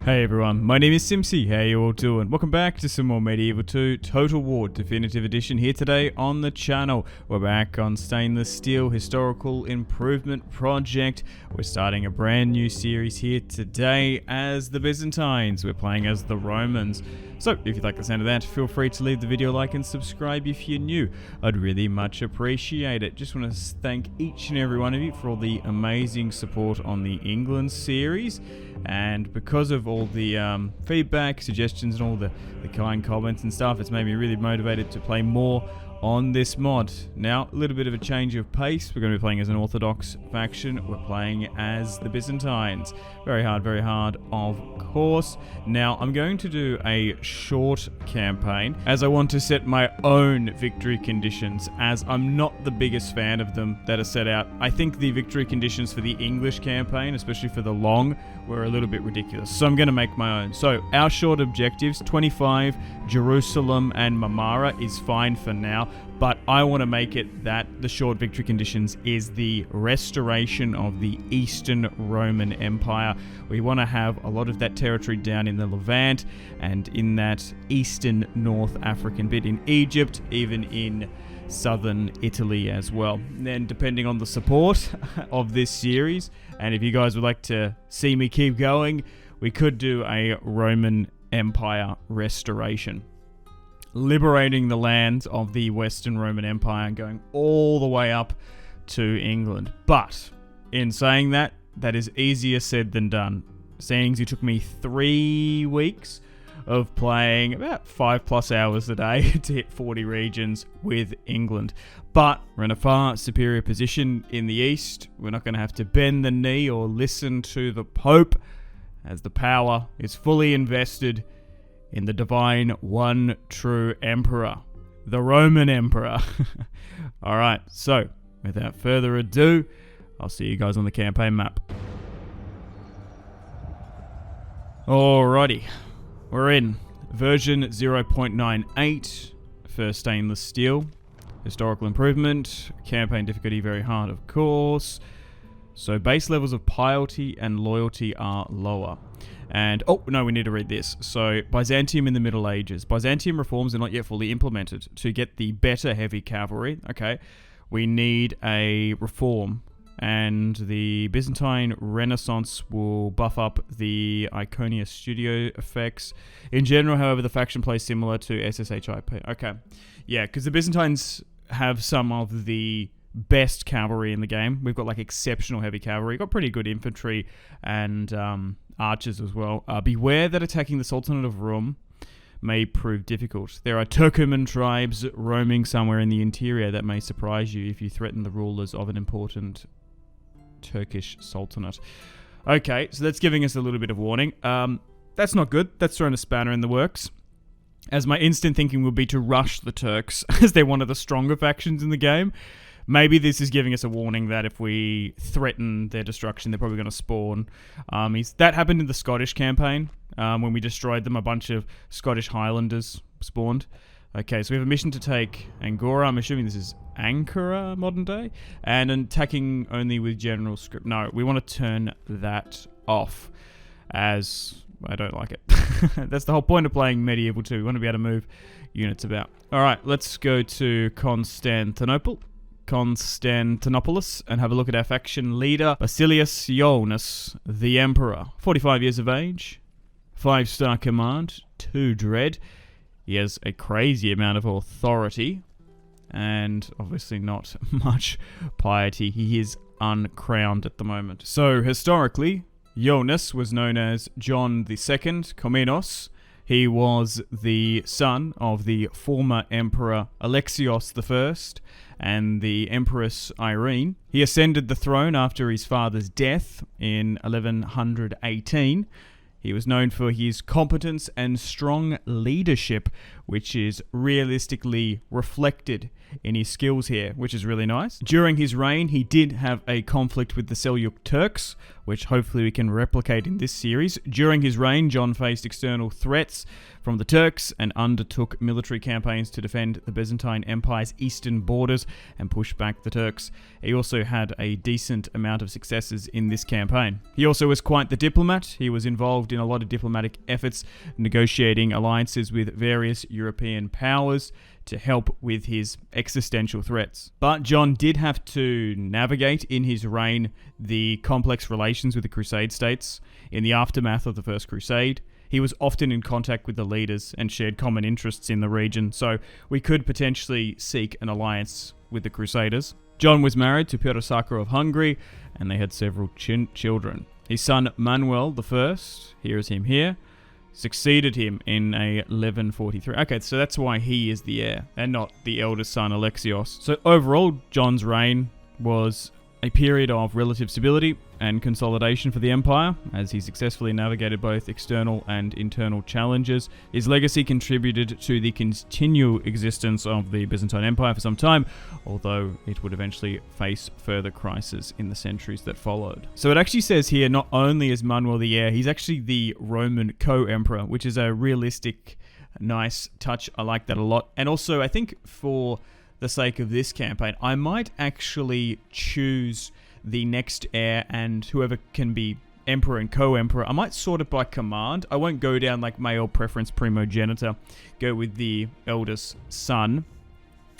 Hey everyone, my name is Simsy, how you all doing? Welcome back to some more Medieval 2 Total War Definitive Edition here today on the channel. We're back on Stainless Steel Historical Improvement Project. We're starting a brand new series here today as the Byzantines. We're playing as the Romans. So, if you like the sound of that, feel free to leave the video a like and subscribe if you're new. I'd really much appreciate it. Just want to thank each and every one of you for all the amazing support on the England series. And because of all the feedback, suggestions, and all the kind comments and stuff, it's made me really motivated to play more on this mod. Now, a little bit of a change of pace. We're going to be playing as an Orthodox faction. We're playing as the Byzantines. Very hard, of course. Now, I'm going to do a short campaign, as I want to set my own victory conditions, as I'm not the biggest fan of them that are set out. I think the victory conditions for the English campaign, especially for the long, were a little bit ridiculous. So I'm going to make my own. So, our short objectives, 25, Jerusalem and Marmara is fine for now. But I want to make it that the short victory conditions is the restoration of the Eastern Roman Empire. We want to have a lot of that territory down in the Levant and in that Eastern North African bit in Egypt, even in southern Italy as well. Then depending on the support of this series, and if you guys would like to see me keep going, we could do a Roman Empire restoration. Liberating the lands of the Western Roman Empire and going all the way up to England. But in saying that, that is easier said than done. Seeing it took me 3 weeks of playing about 5+ hours a day to hit 40 regions with England. But we're in a far superior position in the east. We're not going to have to bend the knee or listen to the Pope, as the power is fully invested in the divine one true emperor, the Roman Emperor. Alright, so without further ado, I'll see you guys on the campaign map. Alrighty, we're in version 0.98 for stainless steel. Historical improvement, campaign difficulty very hard, of course. So base levels of piety and loyalty are lower. And, oh, no, we need to read this. So, Byzantium in the Middle Ages. Byzantium reforms are not yet fully implemented. To get the better heavy cavalry, okay, we need a reform. And the Byzantine Renaissance will buff up the Iconia studio effects. In general, however, the faction plays similar to SSHIP. Okay, yeah, because the Byzantines have some of the best cavalry in the game. We've got like exceptional heavy cavalry. We've got pretty good infantry and archers as well. Beware that attacking the Sultanate of Rum may prove difficult. There are Turkoman tribes roaming somewhere in the interior that may surprise you if you threaten the rulers of an important Turkish sultanate. Okay, so that's giving us a little bit of warning. That's not good. That's throwing a spanner in the works, as my instant thinking would be to rush the Turks, as they're one of the stronger factions in the game. Maybe this is giving us a warning that if we threaten their destruction, they're probably going to spawn armies. That happened in the Scottish campaign. When we destroyed them, a bunch of Scottish Highlanders spawned. Okay, so we have a mission to take Angora. I'm assuming this is Ankara, modern day. And attacking only with general script. No, we want to turn that off, as I don't like it. That's the whole point of playing Medieval 2. We want to be able to move units about. Alright, let's go to Constantinople. Constantinopolis, and have a look at our faction leader, Basilius Ioannis, the Emperor. 45 years of age, 5-star command, 2 dread. He has a crazy amount of authority, and obviously not much piety. He is uncrowned at the moment. So, historically, Ioannis was known as John II Komnenos. He was the son of the former Emperor Alexios I and the Empress Irene. He ascended the throne after his father's death in 1118. He was known for his competence and strong leadership which is realistically reflected in his skills here, which is really nice. During his reign, he did have a conflict with the Seljuk Turks, which hopefully we can replicate in this series. During his reign, John faced external threats from the Turks and undertook military campaigns to defend the Byzantine Empire's eastern borders and push back the Turks. He also had a decent amount of successes in this campaign. He also was quite the diplomat. He was involved in a lot of diplomatic efforts, negotiating alliances with various European powers to help with his existential threats. But John did have to navigate in his reign the complex relations with the Crusade states. In the aftermath of the First Crusade, he was often in contact with the leaders and shared common interests in the region, so we could potentially seek an alliance with the Crusaders. John was married to Peter Saka of Hungary, and they had several children. His son Manuel I, here is him here, succeeded him in 1143. Okay, so that's why he is the heir, and not the eldest son Alexios. So overall, John's reign was a period of relative stability and consolidation for the empire, as he successfully navigated both external and internal challenges. His legacy contributed to the continual existence of the Byzantine Empire for some time, although it would eventually face further crises in the centuries that followed. So it actually says here, not only is Manuel the heir, he's actually the Roman co-emperor, which is a realistic, nice touch. I like that a lot. And also, I think for the sake of this campaign, I might actually choose the next heir and whoever can be emperor and co-emperor. I might sort it by command. I won't go down like male preference primogenitor. Go with the eldest son,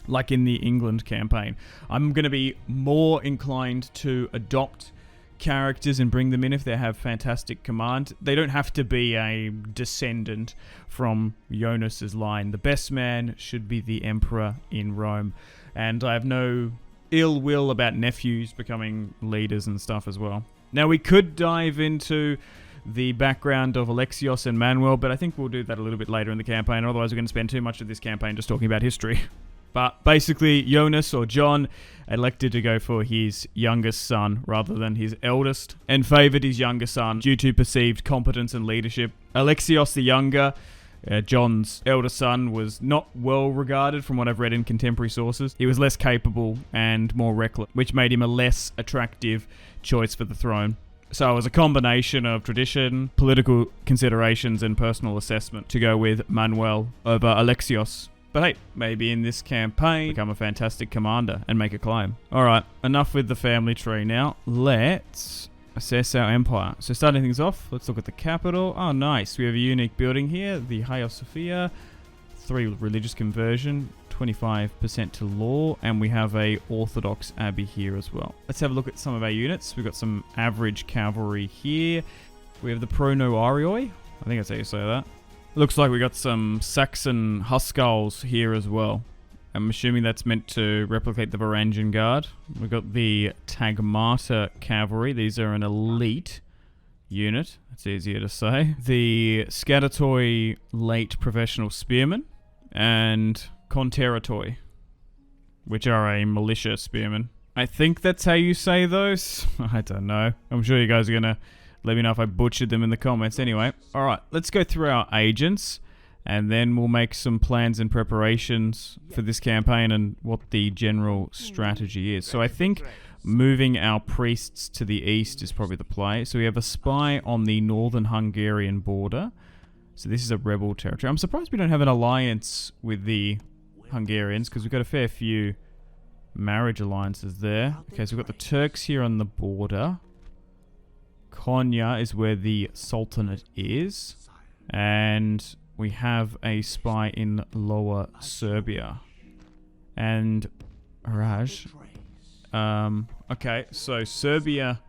like in the England campaign. I'm going to be more inclined to adopt characters and bring them in if they have fantastic command. They don't have to be a descendant from Jonas's line. The best man should be the emperor in Rome, and I have no ill will about nephews becoming leaders and stuff as well. Now we could dive into the background of Alexios and Manuel, but I think we'll do that a little bit later in the campaign, otherwise we're going to spend too much of this campaign just talking about history. But basically, Jonas, or John, elected to go for his youngest son rather than his eldest, and favoured his younger son due to perceived competence and leadership. Alexios the younger, John's eldest son, was not well regarded from what I've read in contemporary sources. He was less capable and more reckless, which made him a less attractive choice for the throne. So it was a combination of tradition, political considerations, and personal assessment to go with Manuel over Alexios. But hey, maybe in this campaign, become a fantastic commander and make a claim. Alright, enough with the family tree now. Let's assess our empire. So starting things off, let's look at the capital. Oh, nice. We have a unique building here, the Hagia Sophia. 3 religious conversion, 25% to law, and we have a Orthodox abbey here as well. Let's have a look at some of our units. We've got some average cavalry here. We have the Pronoarioi. I think that's how you say that. Looks like we got some Saxon Huskarls here as well. I'm assuming that's meant to replicate the Varangian Guard. We've got the Tagmata Cavalry. These are an elite unit. That's easier to say. The Scadatoi Late Professional Spearmen and Conteratoi, which are a militia spearmen. I think that's how you say those. I don't know. I'm sure you guys are going to let me know if I butchered them in the comments. Anyway, alright, let's go through our agents, and then we'll make some plans and preparations for this campaign and what the general strategy is. So I think moving our priests to the east is probably the play. So we have a spy on the northern Hungarian border. So this is a rebel territory. I'm surprised we don't have an alliance with the Hungarians, because we've got a fair few marriage alliances there. Okay, so we've got the Turks here on the border. Konya is where the Sultanate is, and we have a spy in Lower Serbia, and Raj. Okay, so Serbia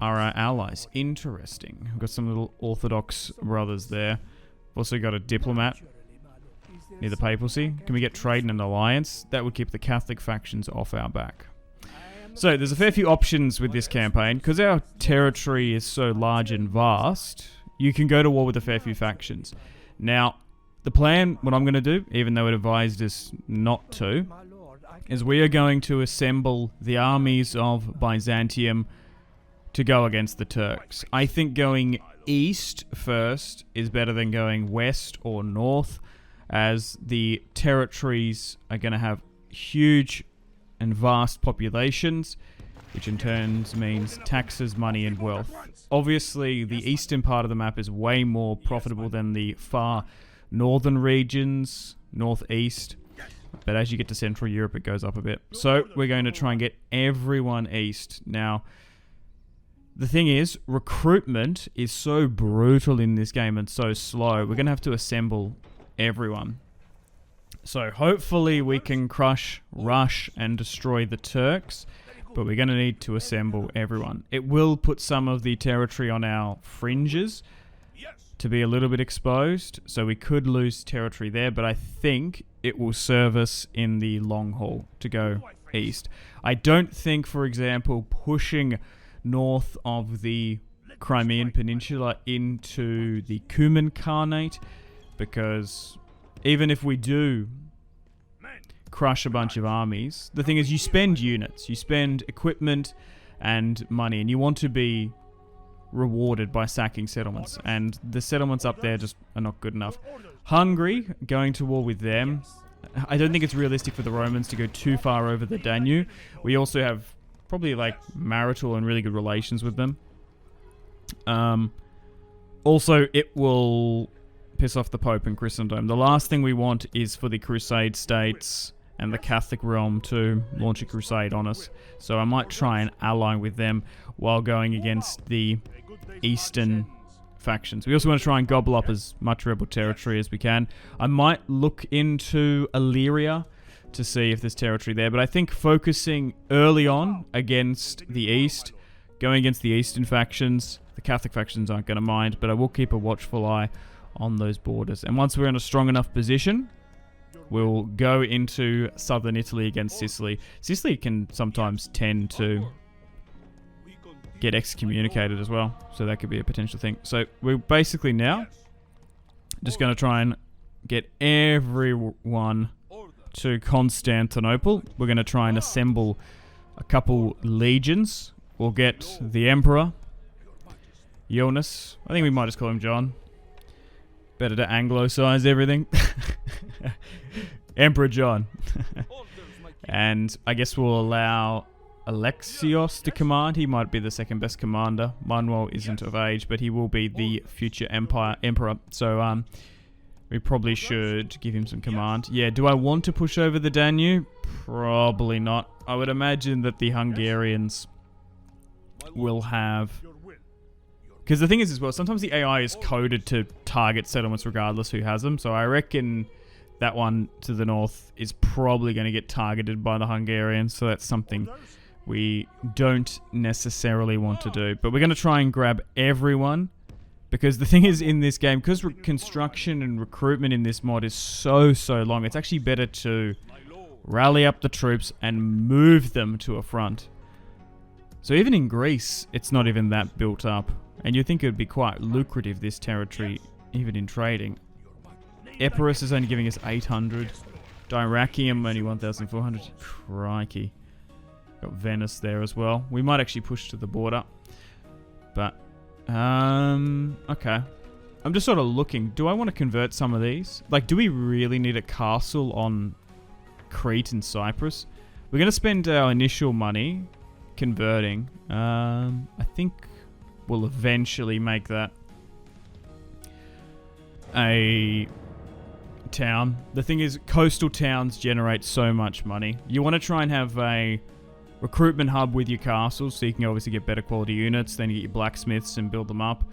are our allies. Interesting. We've got some little Orthodox brothers there. We've also got a diplomat near the papacy. Can we get trade and an alliance? That would keep the Catholic factions off our back. So there's a fair few options with this campaign. Because our territory is so large and vast, you can go to war with a fair few factions. Now, the plan, what I'm going to do, even though it advised us not to, is we are going to assemble the armies of Byzantium to go against the Turks. I think going east first is better than going west or north. as the territories are going to have huge and vast populations, which in turn means taxes, money, and wealth. Obviously, the eastern part of the map is way more profitable than the far northern regions, northeast. But as you get to Central Europe, it goes up a bit. So we're going to try and get everyone east. Now, the thing is, recruitment is so brutal in this game and so slow. We're going to have to assemble everyone. So hopefully we can crush, rush, and destroy the Turks. But we're going to need to assemble everyone. It will put some of the territory on our fringes to be a little bit exposed. So we could lose territory there, but I think it will serve us in the long haul to go east. I don't think, for example, pushing north of the Crimean Peninsula into the Cuman Khanate, because even if we do crush a bunch of armies, the thing is you spend units, you spend equipment and money, and you want to be rewarded by sacking settlements, and the settlements up there just are not good enough. Hungary, going to war with them, I don't think it's realistic for the Romans to go too far over the Danube. We also have probably like marital and really good relations with them. Also, it will piss off the Pope and Christendom. The last thing we want is for the Crusade states and the Catholic realm to launch a crusade on us. So I might try and ally with them while going against the eastern factions. We also want to try and gobble up as much rebel territory as we can. I might look into Illyria to see if there's territory there, but I think focusing early on against the east, going against the eastern factions, the Catholic factions aren't going to mind, but I will keep a watchful eye on those borders. And once we're in a strong enough position, we'll go into southern Italy against Sicily. Sicily can sometimes tend to get excommunicated as well, so that could be a potential thing. So we're basically now just going to try and get everyone to Constantinople. We're going to try and assemble a couple legions. We'll get the Emperor, Jonas. I think we might just call him John. Better to Anglo-size everything. Emperor John. And I guess we'll allow Alexios to command. He might be the second best commander. Manuel isn't of age, but he will be the future emperor. So we probably should give him some command. Yeah, do I want to push over the Danube? Probably not. I would imagine that the Hungarians will have... Because the thing is as well, sometimes the AI is coded to target settlements regardless who has them. So I reckon that one to the north is probably going to get targeted by the Hungarians. So that's something we don't necessarily want to do. But we're going to try and grab everyone. Because the thing is in this game, because construction and recruitment in this mod is so long, it's actually better to rally up the troops and move them to a front. So even in Greece, it's not even that built up. And you'd think it would be quite lucrative, this territory, even in trading. Epirus is only giving us 800. Dyrrachium only 1,400. Crikey. Got Venice there as well. We might actually push to the border. But, okay. I'm just sort of looking. Do I want to convert some of these? Like, do we really need a castle on Crete and Cyprus? We're going to spend our initial money converting. I think we'll eventually make that a town. The thing is, coastal towns generate so much money. You want to try and have a recruitment hub with your castles, so you can obviously get better quality units, then you get your blacksmiths and build them up.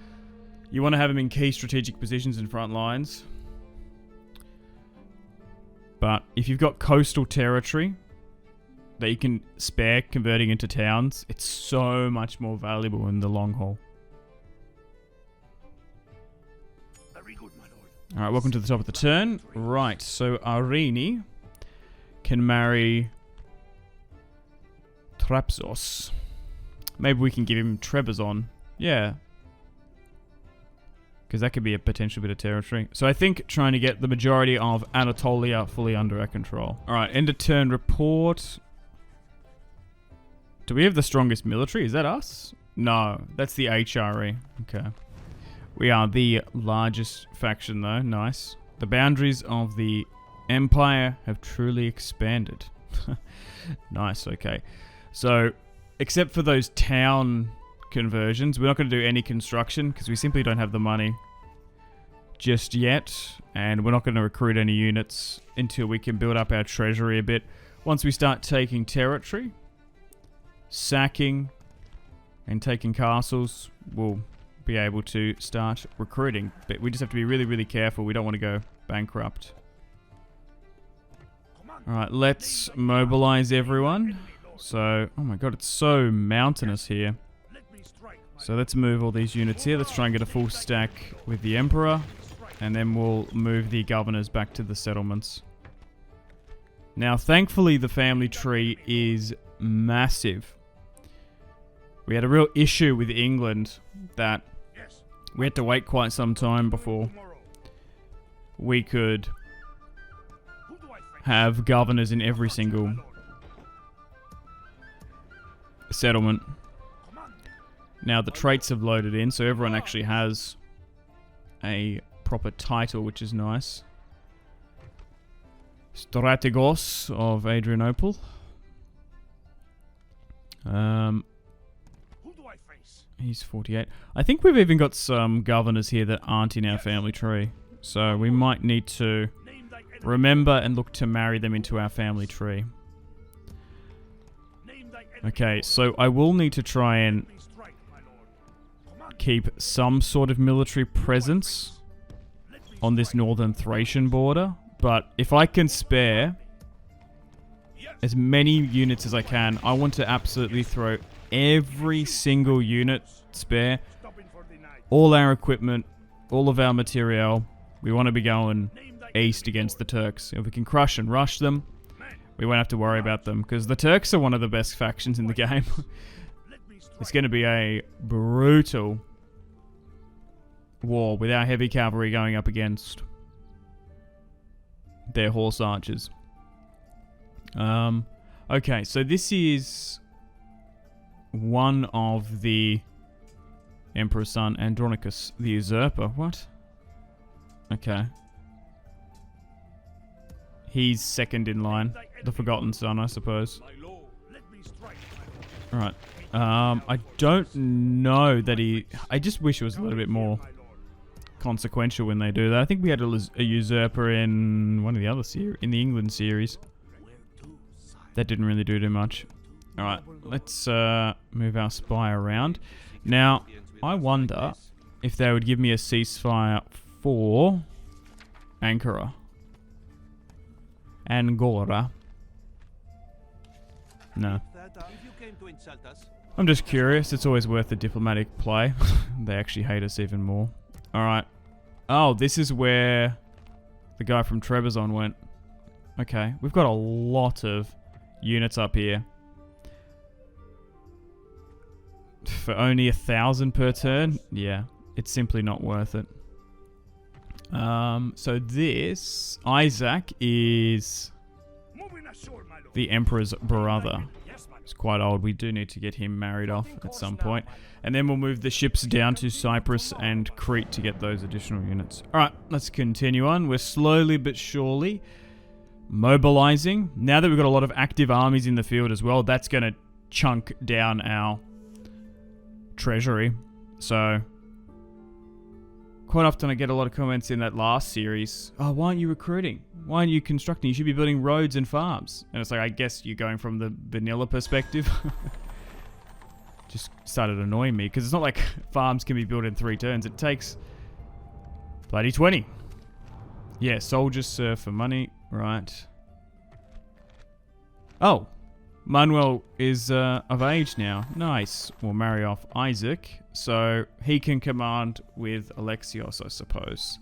You want to have them in key strategic positions in front lines. But if you've got coastal territory that you can spare converting into towns, it's so much more valuable in the long haul. Alright, welcome to the top of the turn. Right, so Arini can marry Trapsos. Maybe we can give him Trebizond. Yeah. Because that could be a potential bit of territory. So I think trying to get the majority of Anatolia fully under our control. Alright, end of turn report. Do we have the strongest military? Is that us? No, that's the HRE. Okay. We are the largest faction though. Nice. The boundaries of the empire have truly expanded. Nice, okay. So, except for those town conversions, we're not going to do any construction because we simply don't have the money just yet. And we're not going to recruit any units until we can build up our treasury a bit. Once we start taking territory, sacking, and taking castles, we'll be able to start recruiting. But we just have to be really, really careful. We don't want to go bankrupt. Alright, let's mobilize everyone. So, oh my god, it's so mountainous here. So let's move all these units here. Let's try and get a full stack with the Emperor. And then we'll move the governors back to the settlements. Now, thankfully, the family tree is massive. We had a real issue with England that we had to wait quite some time before we could have governors in every single settlement. Now the traits have loaded in, so everyone actually has a proper title, which is nice. Strategos of Adrianople. He's 48. I think we've even got some governors here that aren't in our family tree. So we might need to remember and look to marry them into our family tree. Okay, so I will need to try and keep some sort of military presence on this northern Thracian border. But if I can spare as many units as I can, I want to absolutely throw every single unit spare, all our equipment, all of our material. We want to be going east against the Turks. If we can crush and rush them, we won't have to worry about them, because the Turks are one of the best factions in the game. It's going to be a brutal war with our heavy cavalry going up against their horse archers. Okay, so this is one of the Emperor's son, Andronicus the Usurper. What? Okay. He's second in line. The Forgotten Son, I suppose. Alright. I don't know that he... I just wish it was a little bit more consequential when they do that. I think we had a usurper in one of the other series, in the England series. That didn't really do too much. Alright, let's move our spy around. Now, I wonder if they would give me a ceasefire for Ankara. Angora. No. I'm just curious. It's always worth a diplomatic play. They actually hate us even more. Alright. Oh, this is where the guy from Trebizond went. Okay, we've got a lot of units up here. For only 1,000 per turn? Yeah, it's simply not worth it. So this, Isaac, is the Emperor's brother. He's quite old. We do need to get him married off at some point. And then we'll move the ships down to Cyprus and Crete to get those additional units. Alright, let's continue on. We're slowly but surely mobilizing. Now that we've got a lot of active armies in the field as well, that's going to chunk down our treasury. So quite often I get a lot of comments in that last series, oh, why aren't you recruiting? Why aren't you constructing? You should be building roads and farms. And it's like, I guess you're going from the vanilla perspective. Just started annoying me, because it's not like farms can be built in 3 turns. It takes bloody 20. Yeah, soldiers serve for money. Right. Oh, Manuel is of age now. Nice. We'll marry off Isaac, so he can command with Alexios, I suppose.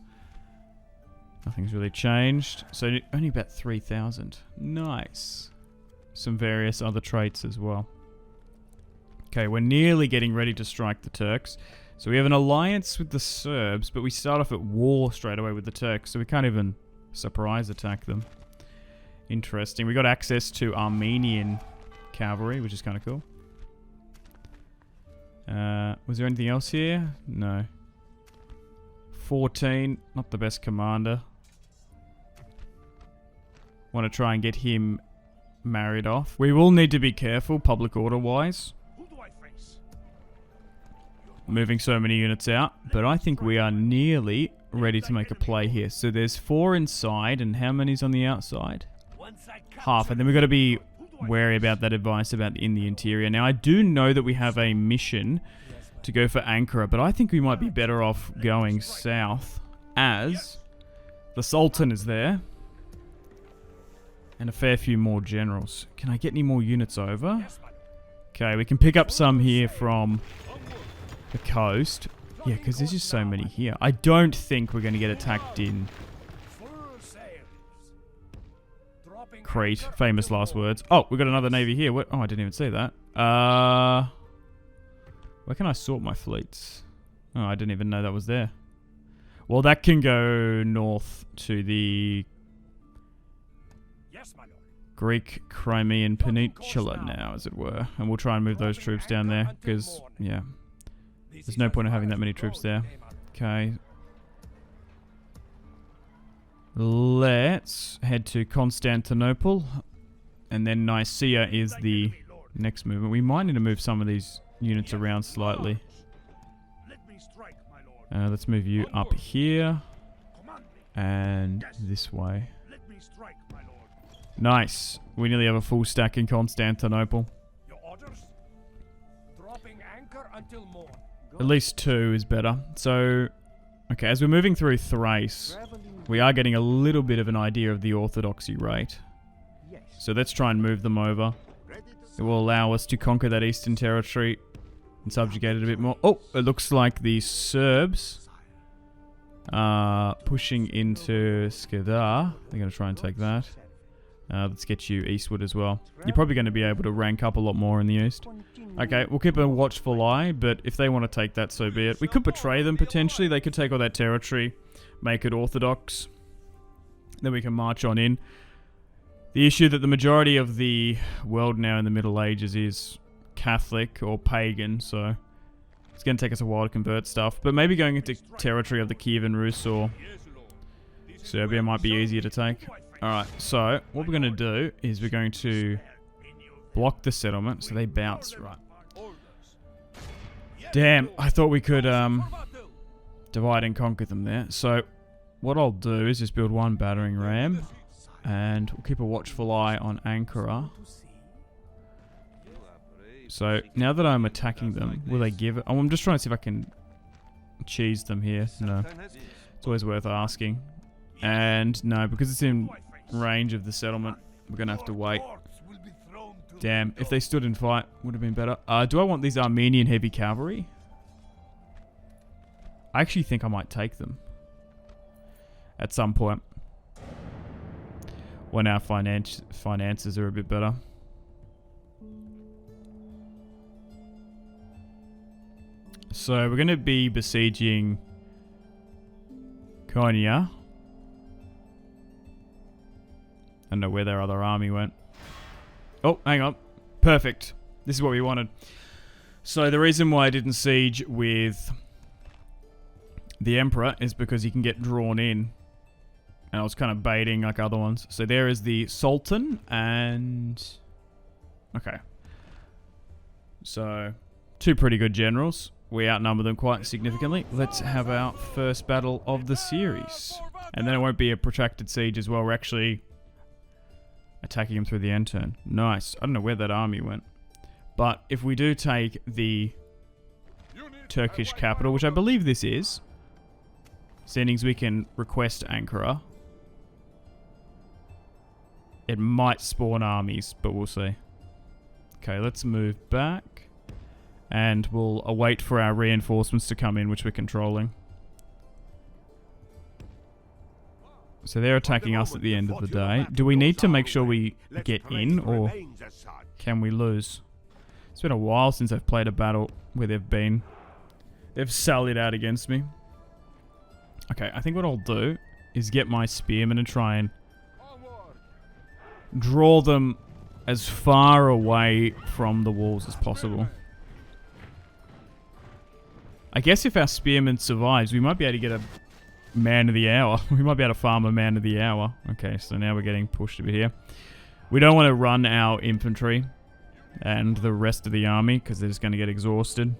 Nothing's really changed. So only about 3,000. Nice. Some various other traits as well. Okay, we're nearly getting ready to strike the Turks. So we have an alliance with the Serbs, but we start off at war straight away with the Turks, so we can't even surprise attack them. Interesting. We got access to Armenian cavalry, which is kind of cool. Was there anything else here? No. 14, not the best commander. Want to try and get him married off. We will need to be careful public order wise. Moving so many units out, but I think we are nearly ready to make a play here. So there's 4 inside, and how many's on the outside? Half, and then we've got to be wary about that advice about in the interior. Now I do know that we have a mission to go for Ankara, but I think we might be better off going south as the Sultan is there and a fair few more generals. Can I get any more units over? Okay, we can pick up some here from the coast. Yeah, because there's just so many here. I don't think we're going to get attacked in Crete. Famous last words. Oh, we got another navy here. What? Oh, I didn't even see that. Where can I sort my fleets? Oh, I didn't even know that was there. Well, that can go north to the Greek Crimean Peninsula now, as it were. And we'll try and move those troops down there, because, yeah, there's no point in having that many troops there. Okay. Let's head to Constantinople. And then Nicaea is the next movement. We might need to move some of these units around slightly. Let's move you up here. And this way. Nice. We nearly have a full stack in Constantinople. At least 2 is better. So, okay, as we're moving through Thrace, we are getting a little bit of an idea of the orthodoxy rate. So let's try and move them over. It will allow us to conquer that eastern territory and subjugate it a bit more. Oh, it looks like the Serbs are pushing into Scodra. They're going to try and take that. Let's get you eastward as well. You're probably going to be able to rank up a lot more in the east. Okay, we'll keep a watchful eye, but if they want to take that, so be it. We could betray them, potentially. They could take all that territory, make it orthodox. Then we can march on in. The issue that the majority of the world now in the Middle Ages is Catholic or pagan, so it's going to take us a while to convert stuff. But maybe going into territory of the Kievan Rus or Serbia might be easier to take. Alright, so what we're going to do is we're going to block the settlement, so they bounce. Right. Damn, I thought we could divide and conquer them there. So what I'll do is just build 1 battering ram, and we'll keep a watchful eye on Ankara. So now that I'm attacking them, will they give it? Oh, I'm just trying to see if I can cheese them here. No, it's always worth asking. And no, because it's in range of the settlement, we're gonna have to wait. Damn, if they stood and fight, would have been better. Do I want these Armenian heavy cavalry? I actually think I might take them at some point when our finances are a bit better. So we're going to be besieging Cumania. I don't know where their other army went. Oh, hang on. Perfect. This is what we wanted. So the reason why I didn't siege with the Emperor is because he can get drawn in. And I was kind of baiting like other ones. So there is the Sultan and... Okay. So, 2 pretty good generals. We outnumber them quite significantly. Let's have our first battle of the series. And then it won't be a protracted siege as well. We're actually attacking him through the end turn. Nice. I don't know where that army went. But if we do take the Turkish capital, which I believe this is, seeing we can request Ankara. It might spawn armies, but we'll see. Okay, let's move back. And we'll await for our reinforcements to come in, which we're controlling. So they're attacking us at the end of the day. Do we need to make sure we get in, or can we lose? It's been a while since I've played a battle where they've sallied out against me. Okay, I think what I'll do is get my spearmen and try and draw them as far away from the walls as possible. I guess if our spearman survives, we might be able to get man of the hour. We might be able to farm a man of the hour. Okay, so now we're getting pushed a bit here. We don't want to run our infantry and the rest of the army because they're just going to get exhausted.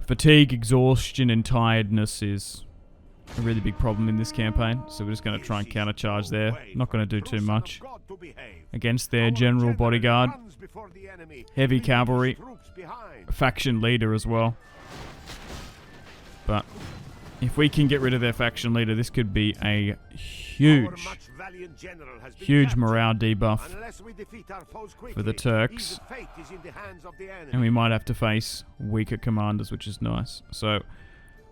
Fatigue, exhaustion, and tiredness is a really big problem in this campaign. So we're just going to try and countercharge there. Not going to do too much against their general bodyguard. Heavy cavalry. Faction leader as well. But if we can get rid of their faction leader, this could be a huge morale debuff for the Turks. And we might have to face weaker commanders, which is nice. So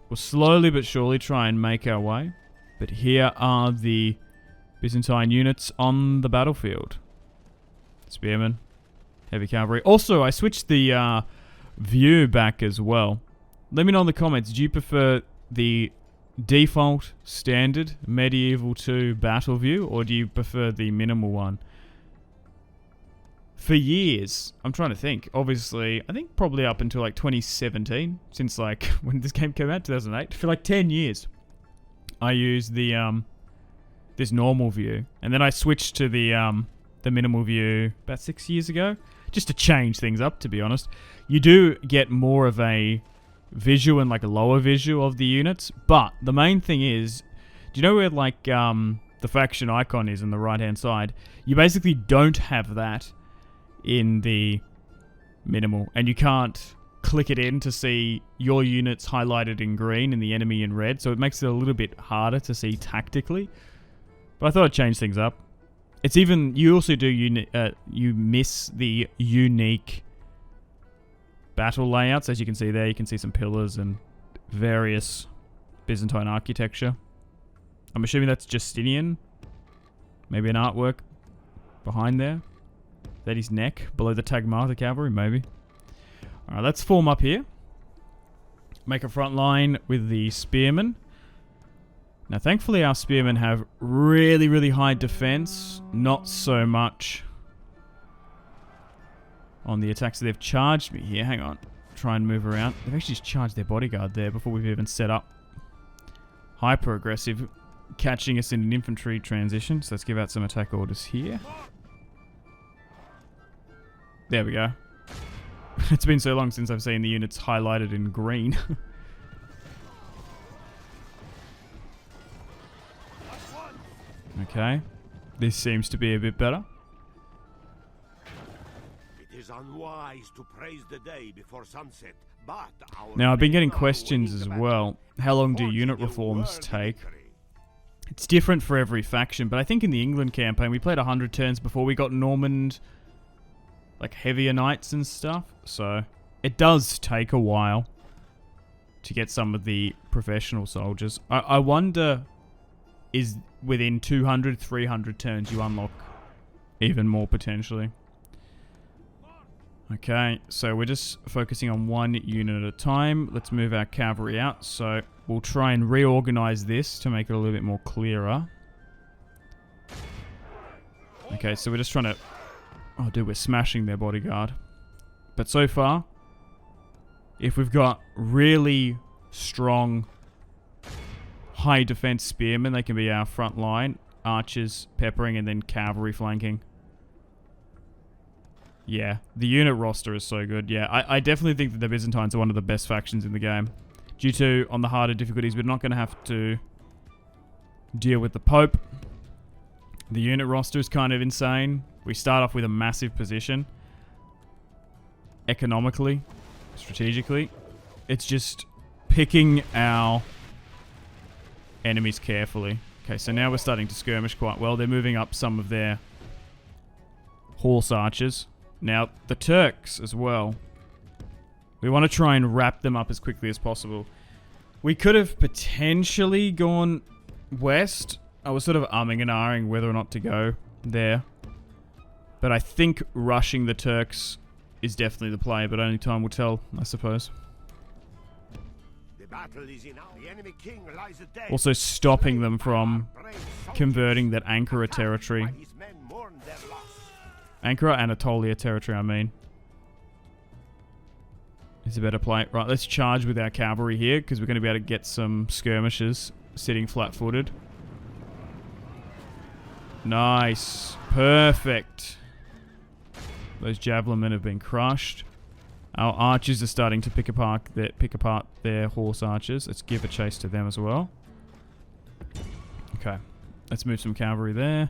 we'll slowly but surely try and make our way. But here are the Byzantine units on the battlefield. Spearmen, heavy cavalry. Also, I switched the view back as well. Let me know in the comments, do you prefer the default, standard, medieval 2 battle view, or do you prefer the minimal one? For years, I'm trying to think, obviously, I think probably up until like 2017, since like when this game came out, 2008, for like 10 years, I used the this normal view, and then I switched to the minimal view about 6 years ago, just to change things up, to be honest. You do get more of a visual and like a lower visual of the units, but the main thing is, do you know where like the faction icon is on the right hand side? You basically don't have that in the minimal, and you can't click it in to see your units highlighted in green and the enemy in red, so it makes it a little bit harder to see tactically. But I thought I'd change things up. It's even, you also do you miss the unique battle layouts. As you can see there, you can see some pillars and various Byzantine architecture. I'm assuming that's Justinian. Maybe an artwork behind there. That his neck below the Tagmata cavalry, maybe. Alright, let's form up here. Make a front line with the spearmen. Now, thankfully, our spearmen have really, really high defense. Not so much on the attacks. So they've charged me here. Hang on. Try and move around. They've actually just charged their bodyguard there before we've even set up. Hyper aggressive. Catching us in an infantry transition. So let's give out some attack orders here. There we go. It's been so long since I've seen the units highlighted in green. Okay. This seems to be a bit better. It is unwise to praise the day before sunset, but now, I've been getting questions as well. How long do unit reforms take? It's different for every faction, but I think in the England campaign, we played 100 turns before we got Normand, like heavier knights and stuff. So it does take a while to get some of the professional soldiers. I wonder, is within 200, 300 turns you unlock even more potentially. Okay, so we're just focusing on one unit at a time. Let's move our cavalry out. So we'll try and reorganize this to make it a little bit more clearer. Okay, so we're just trying to... Oh, dude, we're smashing their bodyguard. But so far, if we've got really strong, high defense spearmen, they can be our front line. Archers peppering and then cavalry flanking. Yeah, the unit roster is so good. Yeah, I definitely think that the Byzantines are one of the best factions in the game. Due to, on the harder difficulties, we're not going to have to deal with the Pope. The unit roster is kind of insane. We start off with a massive position. Economically, strategically. It's just picking our enemies carefully. Okay, so now we're starting to skirmish quite well. They're moving up some of their horse archers. Now, the Turks as well. We want to try and wrap them up as quickly as possible. We could have potentially gone west. I was sort of umming and ahhing whether or not to go there. But I think rushing the Turks is definitely the play, but only time will tell, I suppose. Also stopping them from converting that Ankara territory. Ankara, Anatolia territory, I mean. Is a better play. Right, let's charge with our cavalry here, because we're going to be able to get some skirmishes sitting flat-footed. Nice. Perfect. Those javelinmen have been crushed. Our archers are starting to pick apart their horse archers. Let's give a chase to them as well. Okay. Let's move some cavalry there.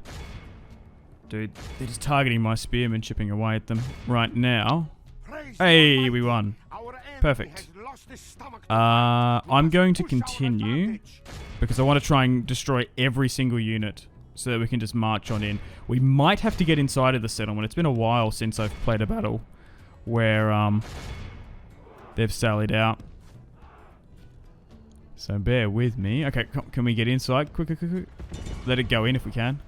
Dude, they're just targeting my spearmen, chipping away at them right now. Hey, we won. Perfect. I'm going to continue because I want to try and destroy every single unit so that we can just march on in. We might have to get inside of the settlement. It's been a while since I've played a battle where they've sallied out. So bear with me. Okay, can we get inside? Quick. Let it go in if we can.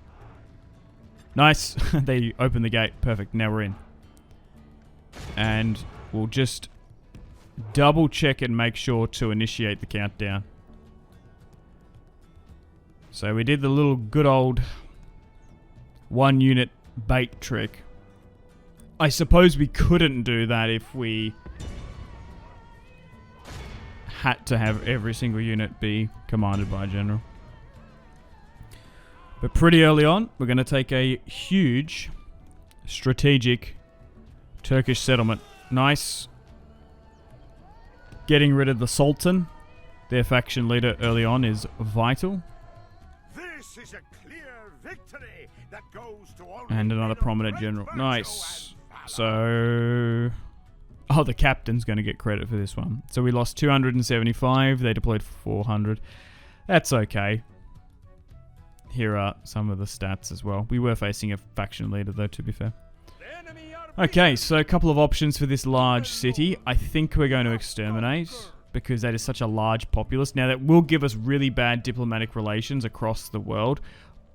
Nice. They opened the gate. Perfect. Now we're in. And we'll just double check and make sure to initiate the countdown. So we did the little good old 1 unit bait trick. I suppose we couldn't do that if we had to have every single unit be commanded by a general. But pretty early on, we're going to take a huge strategic Turkish settlement. Nice. Getting rid of the Sultan, their faction leader early on, is vital. This is a clear victory that goes to all. And another prominent general. Nice. So... Oh, the captain's going to get credit for this one. So we lost 275. They deployed 400. That's okay. Here are some of the stats as well. We were facing a faction leader, though, to be fair. Okay, so a couple of options for this large city. I think we're going to exterminate because that is such a large populace. Now, that will give us really bad diplomatic relations across the world.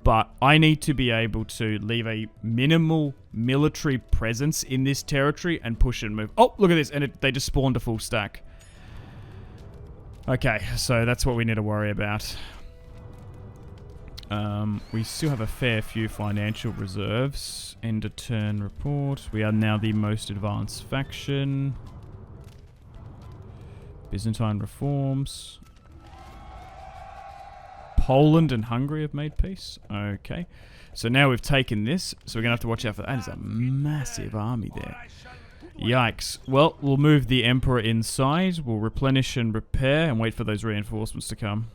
But I need to be able to leave a minimal military presence in this territory and push and move. Oh, look at this. And they just spawned a full stack. Okay, so that's what we need to worry about. We still have a fair few financial reserves. End of turn report. We are now the most advanced faction. Byzantine reforms. Poland and Hungary have made peace. Okay. So now we've taken this. So we're going to have to watch out for that. That is a massive army there. Yikes. Well, we'll move the Emperor inside. We'll replenish and repair and wait for those reinforcements to come.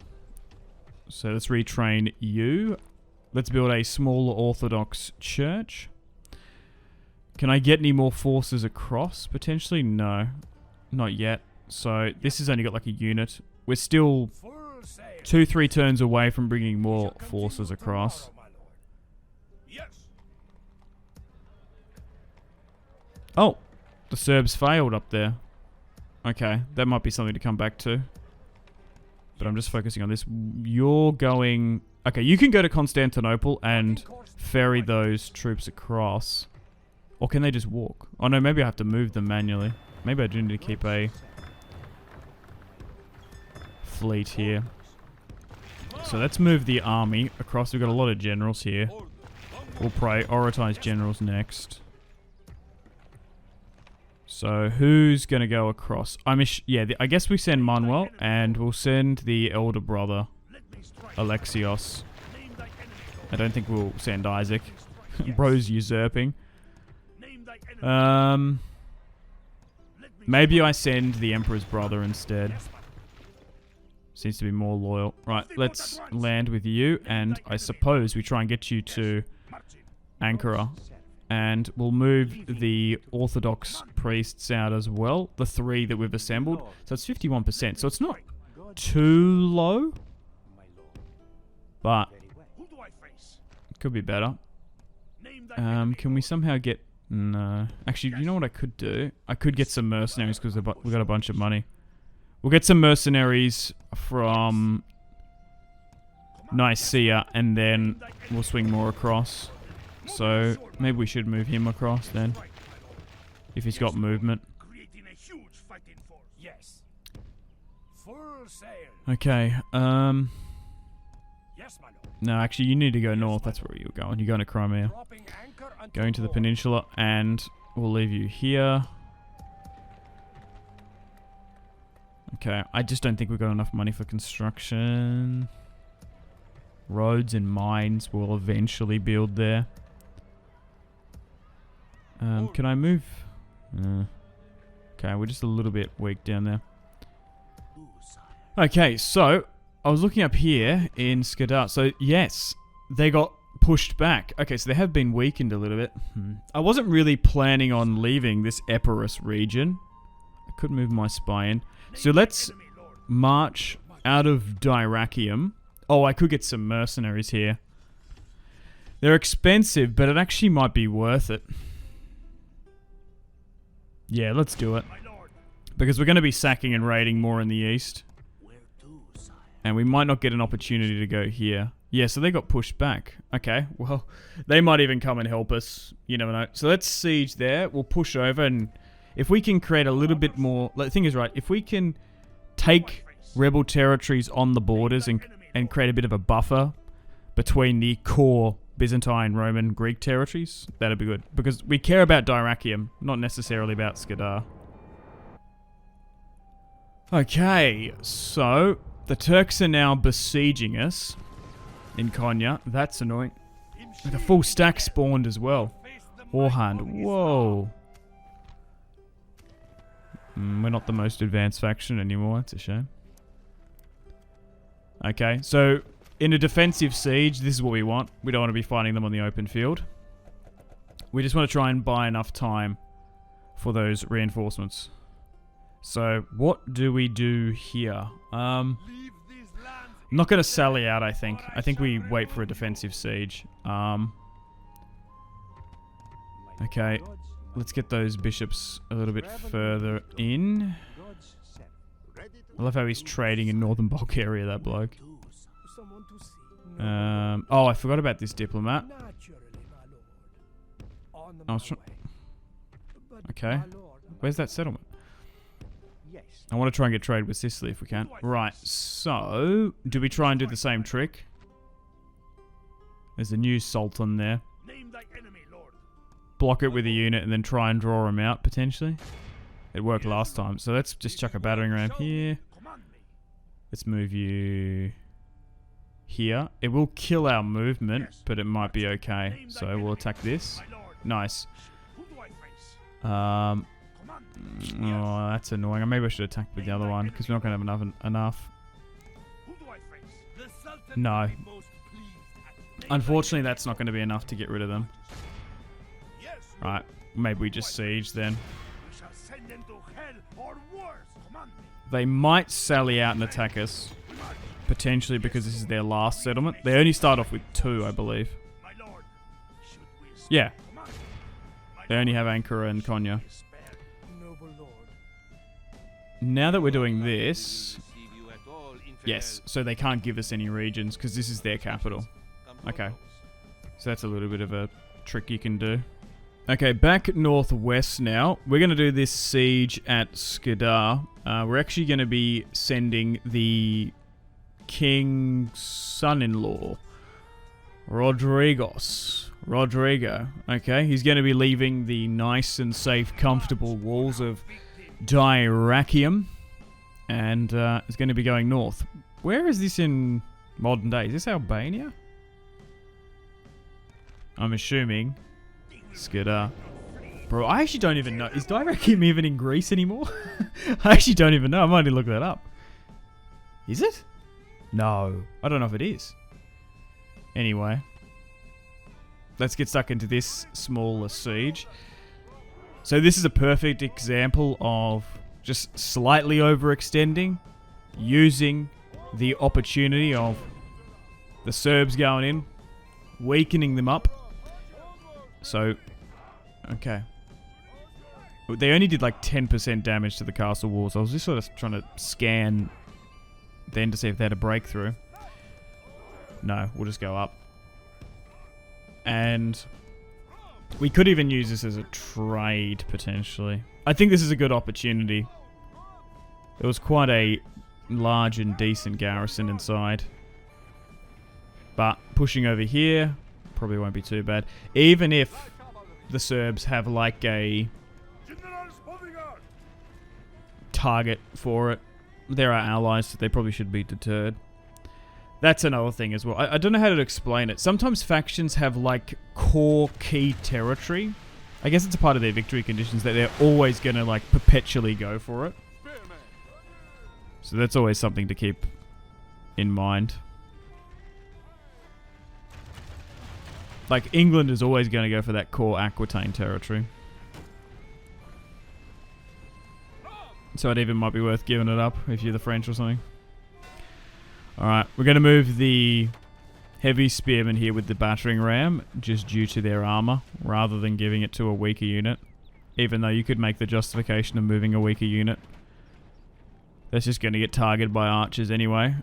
So let's retrain you. Let's build a small Orthodox church. Can I get any more forces across? Potentially? No. Not yet. So this has only got like a unit. We're still 2-3 turns away from bringing more forces across. Oh, the Serbs failed up there. Okay, that might be something to come back to. But I'm just focusing on this. You're going... Okay, you can go to Constantinople and ferry those troops across. Or can they just walk? Oh no, maybe I have to move them manually. Maybe I do need to keep a fleet here. So let's move the army across. We've got a lot of generals here. We'll prioritize generals next. So who's going to go across? I guess we send Manuel and we'll send the elder brother, Alexios. I don't think we'll send Isaac. Bro's usurping. Maybe I send the Emperor's brother instead. Seems to be more loyal. Right, let's land with you, and I suppose we try and get you to Ankara. And we'll move the Orthodox priests out as well, the 3 that we've assembled. So it's 51%, so it's not too low, but it could be better. Can we somehow get... No. Actually, you know what I could do? I could get some mercenaries because we've got a bunch of money. We'll get some mercenaries from Nicaea, and then we'll swing more across. So maybe we should move him across then, if he's got movement. Okay. No, actually, you need to go north. That's where you're going. You're going to Crimea. Going to the peninsula, and we'll leave you here. Okay, I just don't think we've got enough money for construction. Roads and mines will eventually build there. Can I move? Okay, we're just a little bit weak down there. Okay, so I was looking up here in Scodra. So yes, they got pushed back. Okay, so they have been weakened a little bit. I wasn't really planning on leaving this Epirus region. I could move my spy in. So let's march out of Dyrrachium. Oh, I could get some mercenaries here. They're expensive, but it actually might be worth it. Yeah, let's do it. Because we're going to be sacking and raiding more in the east. And we might not get an opportunity to go here. Yeah, so they got pushed back. Okay, well, they might even come and help us. You never know. So let's siege there. We'll push over, and if we can create a little bit more... The thing is, right, if we can take rebel territories on the borders and create a bit of a buffer between the core Byzantine, Roman, Greek territories, that'd be good. Because we care about Dyrrachium, not necessarily about Scodra. Okay, so the Turks are now besieging us in Konya. That's annoying. The full stack spawned as well. Warhand. Whoa. We're not the most advanced faction anymore. That's a shame. Okay, so in a defensive siege, this is what we want. We don't want to be fighting them on the open field. We just want to try and buy enough time for those reinforcements. So, what do we do here? I'm not going to sally out, I think. I think we wait for a defensive siege. Okay, let's get those bishops a little bit further in. I love how he's trading in northern Bulgaria, that bloke. Oh, I forgot about this diplomat. Okay, where's that settlement? I want to try and get trade with Sicily if we can. Right, so... do we try and do the same trick? There's a new Sultan there. Block it with a unit and then try and draw him out, potentially. It worked last time, so let's just chuck a battering ram here. Let's move you... here. It will kill our movement, but it might be okay. So we'll attack this. Nice. Oh, that's annoying. Maybe I should attack with the other one, because we're not going to have enough. No. Unfortunately, that's not going to be enough to get rid of them. Right. Maybe we just siege then. They might sally out and attack us. Potentially, because this is their last settlement. They only start off with 2, I believe. Yeah. They only have Ankara and Konya. Now that we're doing this... yes, so they can't give us any regions, because this is their capital. Okay. So that's a little bit of a trick you can do. Okay, back northwest now. We're going to do this siege at Scodra. We're actually going to be sending the king's son-in-law, Rodrigo. Okay, he's going to be leaving the nice and safe, comfortable walls of Dyrrachium, and is going to be going north. Where is this in modern day? Is this Albania? I'm assuming Scodra. Bro, I actually don't even know. Is Dyrrachium even in Greece anymore? I actually don't even know. I might need to look that up. Is it? No. I don't know if it is. Anyway. Let's get stuck into this smaller siege. So this is a perfect example of just slightly overextending, using the opportunity of the Serbs going in, weakening them up. So, okay. They only did like 10% damage to the castle walls. I was just sort of trying to scan then to see if they had a breakthrough. No, we'll just go up. And we could even use this as a trade, potentially. I think this is a good opportunity. There was quite a large and decent garrison inside. But pushing over here probably won't be too bad. Even if the Serbs have like a target for it, they're our allies, so they probably should be deterred. That's another thing as well. I don't know how to explain it. Sometimes factions have like core key territory. I guess it's a part of their victory conditions that they're always going to like perpetually go for it. So that's always something to keep in mind. Like England is always going to go for that core Aquitaine territory. So it even might be worth giving it up if you're the French or something. Alright, we're going to move the heavy spearmen here with the battering ram, just due to their armor, rather than giving it to a weaker unit. Even though you could make the justification of moving a weaker unit. That's just going to get targeted by archers anyway.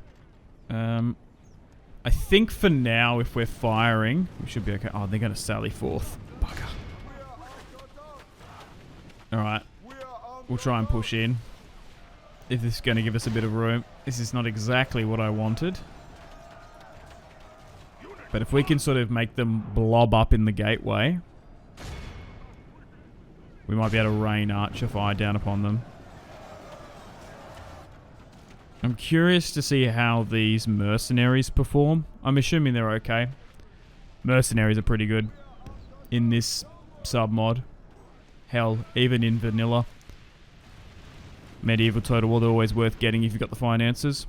I think for now, if we're firing, we should be okay. Oh, they're going to sally forth. Bugger. Alright, we'll try and push in. If this is going to give us a bit of room. This is not exactly what I wanted. But if we can sort of make them blob up in the gateway, we might be able to rain archer fire down upon them. I'm curious to see how these mercenaries perform. I'm assuming they're okay. Mercenaries are pretty good in this sub-mod. Hell, even in vanilla. Medieval Total War, they're always worth getting if you've got the finances.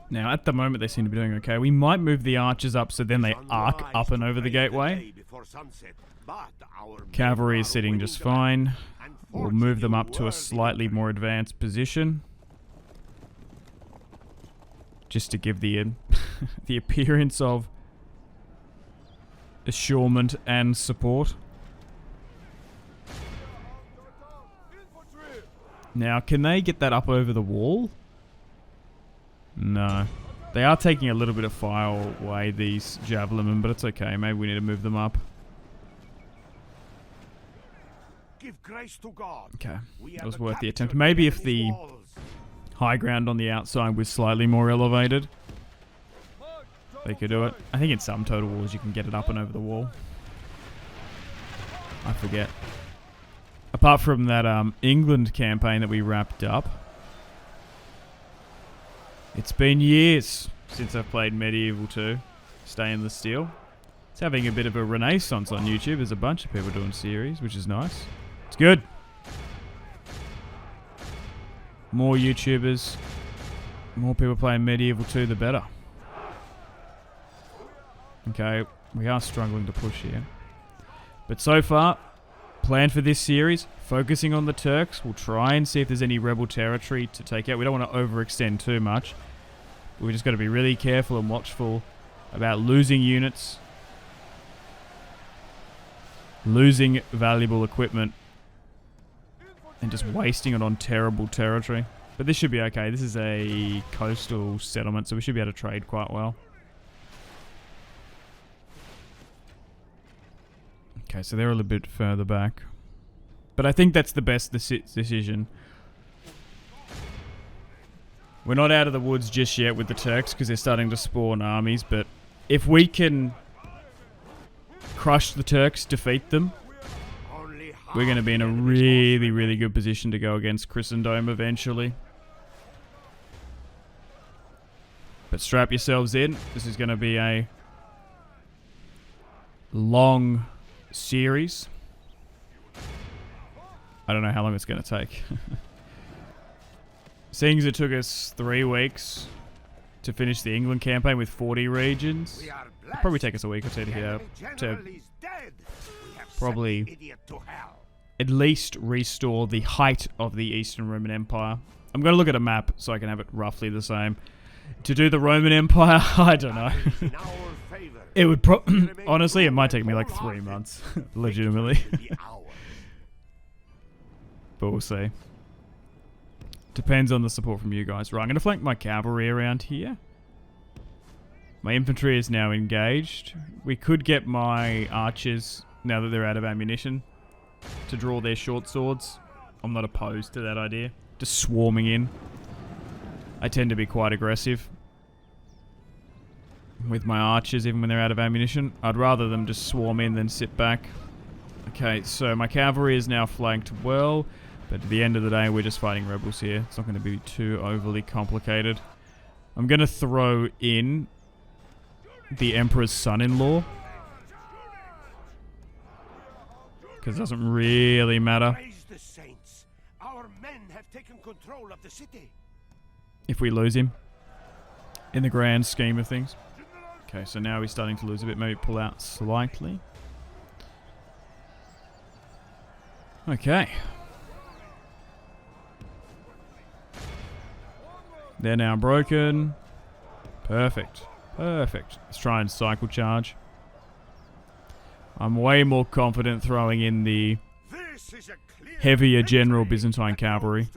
Now, at the moment, they seem to be doing okay. We might move the archers up so then they arc up and over the gateway. Cavalry is sitting just fine. We'll move them up to a slightly more advanced position. Just to give the the appearance of assurement and support. Now, can they get that up over the wall? No. They are taking a little bit of fire away, these javelinmen, but it's okay. Maybe we need to move them up. Give grace to God. Okay, that was worth the attempt. Maybe if the high ground on the outside was slightly more elevated, they could do it. I think in some Total Wars you can get it up and over the wall. I forget. Apart from that England campaign that we wrapped up, it's been years since I've played Medieval 2, Stainless Steel. It's having a bit of a renaissance on YouTube. There's a bunch of people doing series, which is nice. It's good. More YouTubers, more people playing Medieval 2, the better. Okay, we are struggling to push here. But so far, plan for this series, focusing on the Turks. We'll try and see if there's any rebel territory to take out. We don't want to overextend too much. We just got to be really careful and watchful about losing units, losing valuable equipment, and just wasting it on terrible territory. But this should be okay. This is a coastal settlement, so we should be able to trade quite well. Okay, so they're a little bit further back. But I think that's the best decision. We're not out of the woods just yet with the Turks because they're starting to spawn armies, but if we can crush the Turks, defeat them, we're going to be in a really, really good position to go against Christendom eventually. But strap yourselves in. This is going to be a long series. I don't know how long it's going to take. Seeing as it took us 3 weeks to finish the England campaign with 40 regions, it'll probably take us a week or two to probably at least restore the height of the Eastern Roman Empire. I'm going to look at a map so I can have it roughly the same. To do the Roman Empire, I don't know. It would honestly, it might take me like 3 months, legitimately. But we'll see. Depends on the support from you guys. Right, I'm going to flank my cavalry around here. My infantry is now engaged. We could get my archers, now that they're out of ammunition, to draw their short swords. I'm not opposed to that idea. Just swarming in. I tend to be quite aggressive with my archers, even when they're out of ammunition. I'd rather them just swarm in than sit back. Okay, so my cavalry is now flanked well, but at the end of the day, we're just fighting rebels here. It's not going to be too overly complicated. I'm going to throw in the Emperor's son-in-law. Because it doesn't really matter. Praise the saints. Our men have taken control of the city. If we lose him. In the grand scheme of things. Okay, so now we're starting to lose a bit. Maybe pull out slightly. Okay. They're now broken. Perfect. Perfect. Let's try and cycle charge. I'm way more confident throwing in the heavier general Byzantine cavalry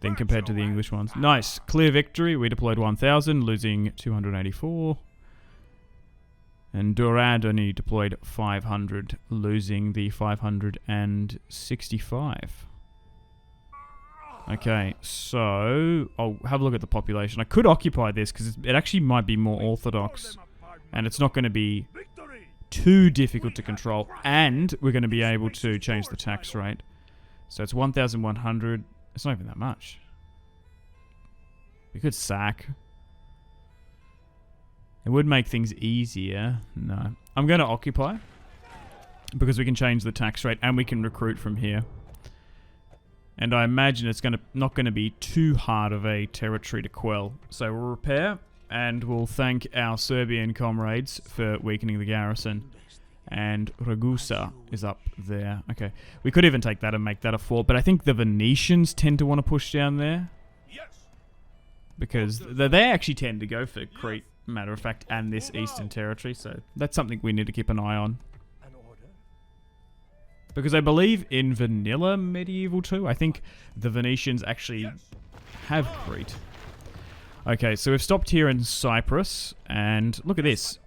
than compared to the English ones. Nice. Clear victory. We deployed 1,000, losing 284. And Durad only deployed 500, losing the 565. Okay, so I'll have a look at the population. I could occupy this because it actually might be more orthodox. And it's not going to be too difficult to control. And we're going to be able to change the tax rate. So it's 1,100. It's not even that much. We could sack. It would make things easier. No. I'm going to occupy. Because we can change the tax rate and we can recruit from here. And I imagine it's not going to be too hard of a territory to quell. So we'll repair. And we'll thank our Serbian comrades for weakening the garrison. And Ragusa is up there. Okay. We could even take that and make that a fort. But I think the Venetians tend to want to push down there. Because they actually tend to go for Crete, matter of fact, and this eastern territory. So that's something we need to keep an eye on. Because I believe in vanilla medieval too, I think the Venetians actually have Crete. Okay, so we've stopped here in Cyprus. And look at this.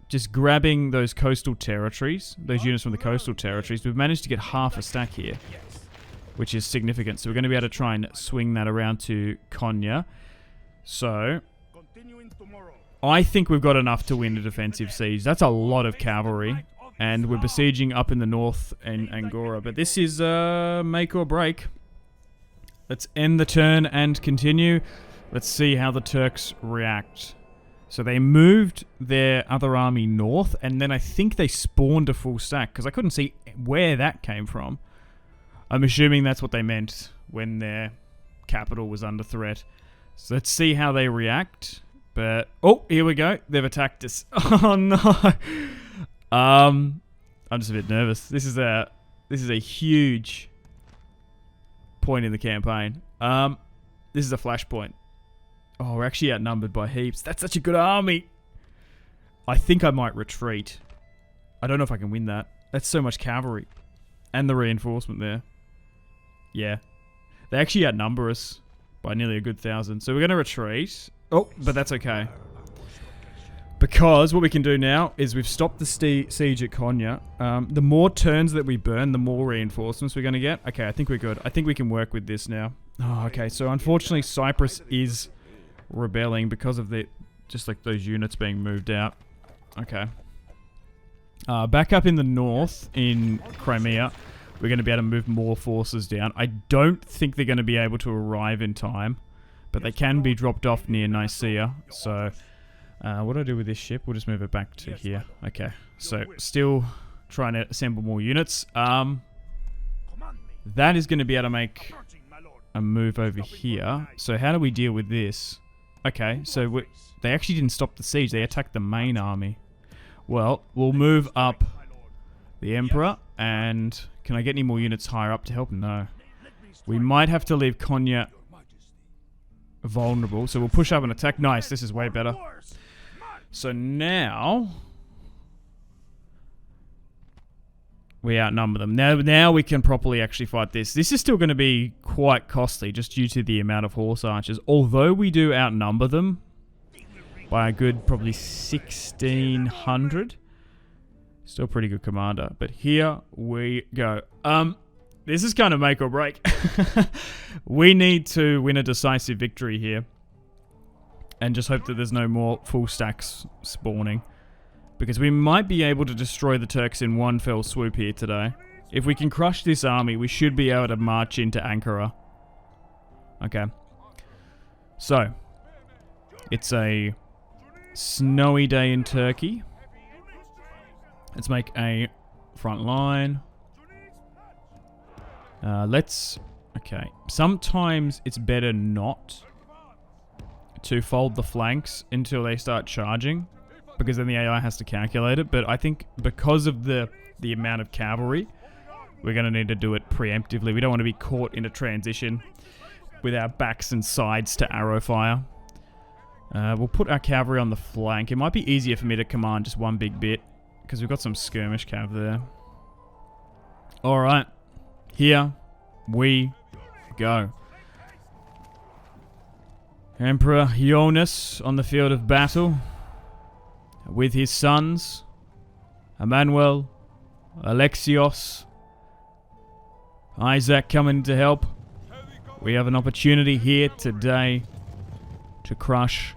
Just grabbing those coastal territories, those units from the coastal territories, we've managed to get half a stack here, which is significant. So we're going to be able to try and swing that around to Konya. So I think we've got enough to win a defensive siege. That's a lot of cavalry, and we're besieging up in the north in Angora. But this is make or break. Let's end the turn and continue. Let's see how the Turks react. So they moved their other army north, and then I think they spawned a full stack, because I couldn't see where that came from. I'm assuming that's what they meant when their capital was under threat. So let's see how they react. But, oh, here we go. They've attacked us. Oh, no. I'm just a bit nervous. This is a huge point in the campaign. This is a flashpoint. Oh, we're actually outnumbered by heaps. That's such a good army. I think I might retreat. I don't know if I can win that. That's so much cavalry. And the reinforcement there. Yeah. They actually outnumber us by nearly a good 1,000. So we're going to retreat. Oh, but that's okay. Because what we can do now is we've stopped the siege at Konya. The more turns that we burn, the more reinforcements we're going to get. Okay, I think we're good. I think we can work with this now. Oh, okay. So unfortunately, Cyprus is rebelling because of just like those units being moved out. Okay. Back up in the north in Crimea, we're going to be able to move more forces down. I don't think they're going to be able to arrive in time, but they can be dropped off near Nicaea. So what do I do with this ship? We'll just move it back to here. Okay. So still trying to assemble more units. That is going to be able to make a move over here. So how do we deal with this? Okay, so they actually didn't stop the siege. They attacked the main army. Well, we'll move up the Emperor. And can I get any more units higher up to help? No. We might have to leave Konya vulnerable. So we'll push up and attack. Nice, this is way better. So now we outnumber them. Now we can properly actually fight this. This is still going to be quite costly just due to the amount of horse archers. Although we do outnumber them by a good probably 1,600. Still pretty good commander. But here we go. This is kind of make or break. We need to win a decisive victory here. And just hope that there's no more full stacks spawning. Because we might be able to destroy the Turks in one fell swoop here today. If we can crush this army, we should be able to march into Ankara. Okay. So, It's a snowy day in Turkey. Let's make a front line. Okay. Sometimes it's better not to fold the flanks until they start charging, because then the AI has to calculate it. But I think because of the amount of cavalry, we're going to need to do it preemptively. We don't want to be caught in a transition with our backs and sides to arrow fire. We'll put our cavalry on the flank. It might be easier for me to command just one big bit, because we've got some skirmish cav there. Alright. Here we go. Emperor Ioannis on the field of battle with his sons Emmanuel, Alexios, Isaac coming to help. We have an opportunity here today to crush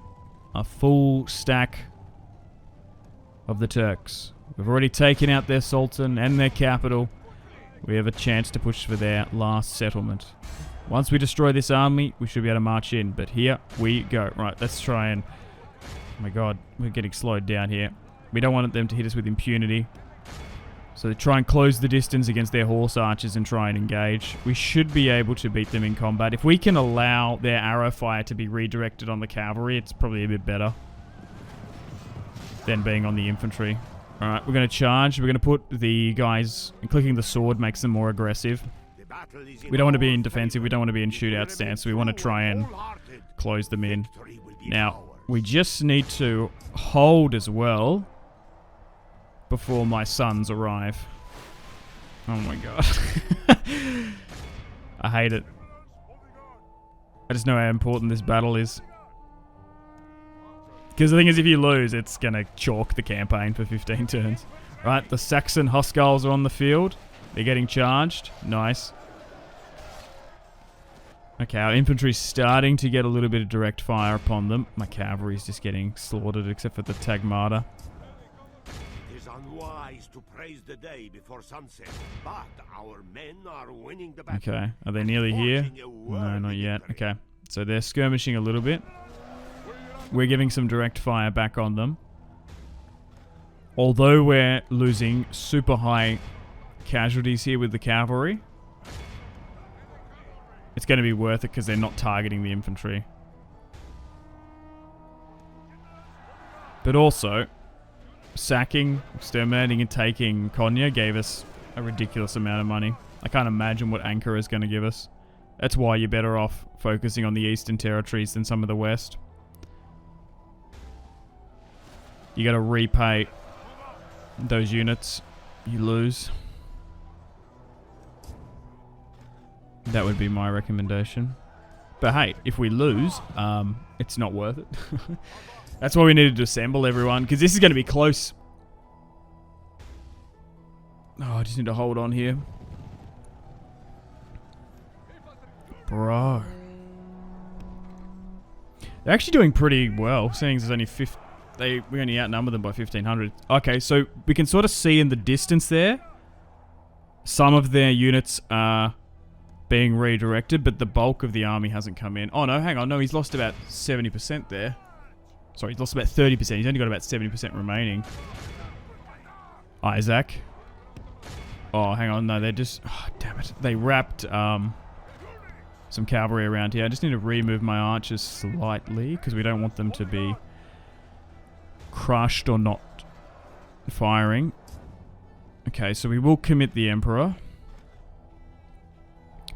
a full stack of the Turks. We've already taken out their sultan and their capital. We have a chance to push for their last settlement. Once we destroy this army, we should be able to march in. But here we go. Right, let's try and... Oh my god, we're getting slowed down here. We don't want them to hit us with impunity. So try and close the distance against their horse archers and try and engage. We should be able to beat them in combat. If we can allow their arrow fire to be redirected on the cavalry, it's probably a bit better than being on the infantry. Alright, we're going to charge. We're going to put the guys... Clicking the sword makes them more aggressive. We don't want to be in defensive. We don't want to be in shootout stance. We want to try and close them in. Now, we just need to hold as well before my sons arrive. Oh my god. I hate it. I just know how important this battle is. Because the thing is, if you lose, it's going to chalk the campaign for 15 turns. Right, the Saxon Huskarls are on the field. They're getting charged. Nice. Okay, our infantry's starting to get a little bit of direct fire upon them. My cavalry's just getting slaughtered, except for the Tagmata. It is unwise to praise the day before sunset, but our men are winning the battle. Okay, are they nearly here? No, not yet. Okay, so they're skirmishing a little bit. We're giving some direct fire back on them. Although we're losing super high casualties here with the cavalry, it's going to be worth it because they're not targeting the infantry. But also, sacking, exterminating, and taking Konya gave us a ridiculous amount of money. I can't imagine what Ankara is going to give us. That's why you're better off focusing on the eastern territories than some of the west. You got to repay those units you lose. That would be my recommendation. But hey, if we lose, it's not worth it. That's why we needed to assemble everyone, because this is going to be close. Oh, I just need to hold on here. Bro. They're actually doing pretty well, seeing there's only 50... We only outnumber them by 1,500. Okay, so we can sort of see in the distance there, some of their units are being redirected, but the bulk of the army hasn't come in. Oh no, hang on, no, he's lost about 70% there. Sorry, he's lost about 30%. He's only got about 70% remaining. Isaac. Oh, hang on, no, they're just... Oh, damn it. They wrapped some cavalry around here. I just need to remove my archers slightly, because we don't want them to be crushed or not firing. Okay, so we will commit the Emperor.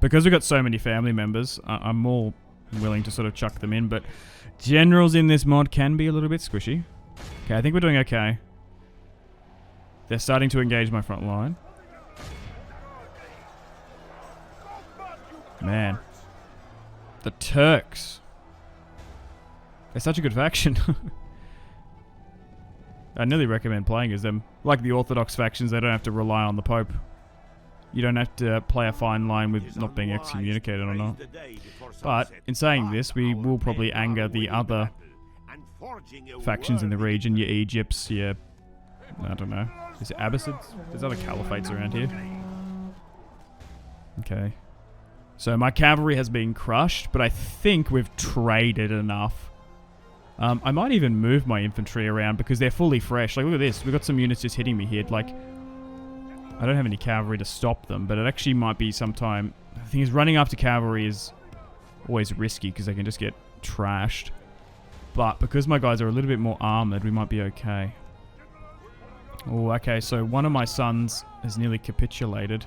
Because we've got so many family members, I'm more willing to sort of chuck them in, but generals in this mod can be a little bit squishy. Okay, I think we're doing okay. They're starting to engage my front line. Man. The Turks. They're such a good faction. I nearly recommend playing as them. Like the Orthodox factions, they don't have to rely on the Pope. You don't have to play a fine line with not being excommunicated or not. But, in saying this, we will probably anger the other factions in the region. Your Egypts, your... I don't know. Is it Abbasids? There's other caliphates around here. Okay. So my cavalry has been crushed, but I think we've traded enough I might even move my infantry around because they're fully fresh. Like, look at this. We've got some units just hitting me here. Like, I don't have any cavalry to stop them, but it actually might be sometime... The thing is, running after cavalry is always risky because they can just get trashed. But because my guys are a little bit more armored, we might be okay. Oh, okay, so one of my sons has nearly capitulated.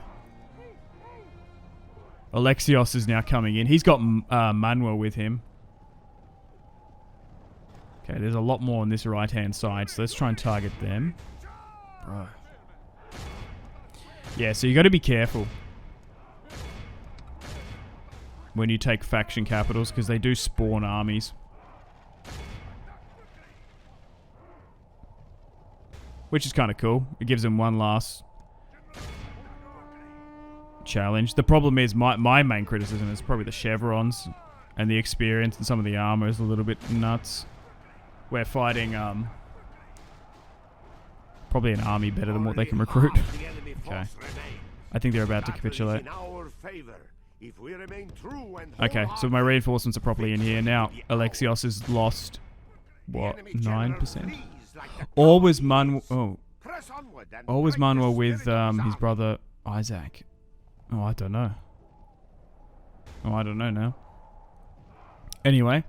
Alexios is now coming in. He's got Manuel with him. Okay, there's a lot more on this right-hand side, so let's try and target them. Bro. Yeah, so you got to be careful when you take faction capitals, because they do spawn armies. Which is kind of cool. It gives them one last challenge. The problem is my main criticism is probably the chevrons and the experience, and some of the armor is a little bit nuts. We're fighting probably an army better than what they can recruit. Okay. I think they're about to capitulate. Okay, so my reinforcements are properly in here. Now, Alexios has lost, what, 9%? Or was Manuel with his brother Isaac? Oh, I don't know. Oh, I don't know now. Anyway.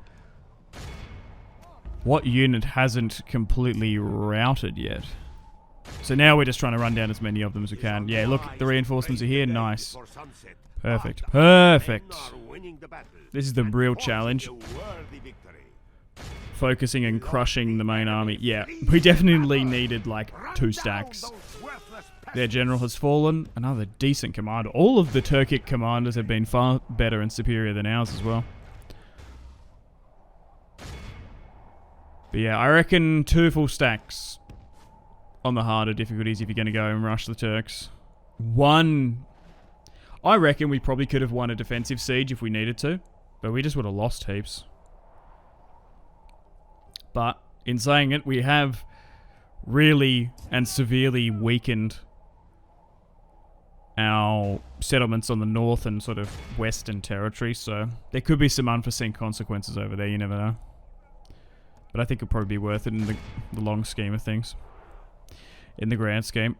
What unit hasn't completely routed yet? So now we're just trying to run down as many of them as we can. Yeah, look, the reinforcements are here. Nice. Perfect. Perfect. This is the real challenge. Focusing and crushing the main army. Yeah, we definitely needed like 2 stacks. Their general has fallen. Another decent commander. All of the Turkic commanders have been far better and superior than ours as well. But yeah, I reckon 2 full stacks on the harder difficulties if you're going to go and rush the Turks. 1... I reckon we probably could have won a defensive siege if we needed to, but we just would have lost heaps. But in saying it, we have really and severely weakened our settlements on the north and sort of western territory, so there could be some unforeseen consequences over there, you never know. But I think it'll probably be worth it in the long scheme of things. In the grand scheme.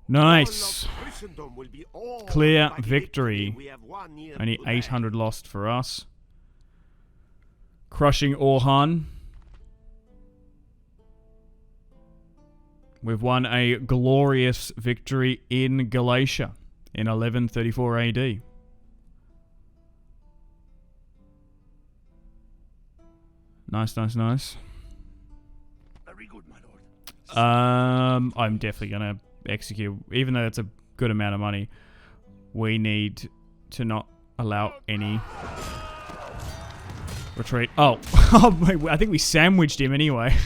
Nice. Clear victory. Only 800 lost for us. Crushing Orhan. We've won a glorious victory in Galatia in 1134 AD. Nice, nice, nice. Very good, my lord. I'm definitely gonna execute, even though it's a good amount of money. We need to not allow any retreat. Oh, I think we sandwiched him anyway.